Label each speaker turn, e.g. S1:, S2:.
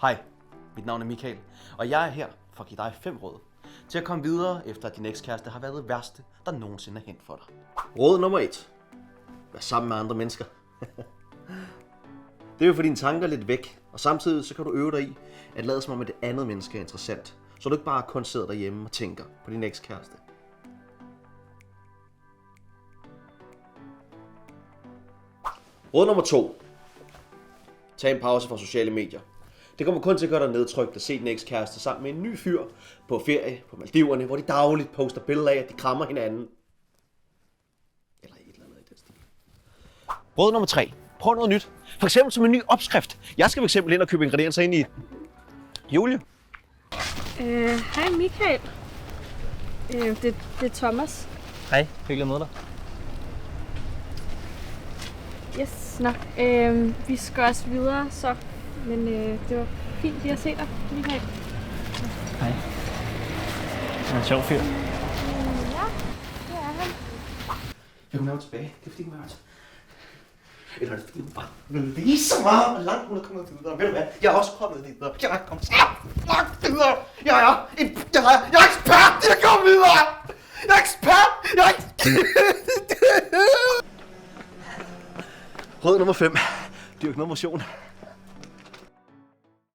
S1: Hej, mit navn er Michael, og jeg er her for at give dig 5 råd til at komme videre, efter at din ekskæreste har været det værste, der nogensinde er hændt for dig. Råd nummer 1. Vær sammen med andre mennesker. Det vil få dine tanker lidt væk, og samtidig så kan du øve dig i at lade som om, at det andet menneske er interessant, så du ikke bare kun sidder derhjemme og tænker på din ekskæreste. Råd nummer 2. Tag en pause fra sociale medier. Det kommer kun til at gøre dig nedtrykt at se din ekskæreste sammen med en ny fyr på ferie på Maldiverne, hvor de dagligt poster billeder af, at de krammer hinanden. Eller et eller andet i den stil. Råd nummer 3. Prøv noget nyt. For eksempel som en ny opskrift. Jeg skal fx ind og købe ingredienser ind i Julie.
S2: Hej Michael. Det er Thomas.
S3: Hej, hyggeligt at møde dig.
S2: Yes, nå. Vi skal også videre så. Men det var fint lige at se dig, Michael.
S3: Hej. Han er en sjov fyr.
S2: Ja, det er han.
S1: Jeg kommer tilbage. Det er fordi, hun er eller er det fordi, hun bare lige så meget og langt, hun er kommet videre. Ved du hvad? Jeg er også kommet videre. Jeg er kommet langt videre. Jeg er ekspert. Jeg er kommet videre. Jeg er ekspert. Råd nummer 5. Dyrk noget motion.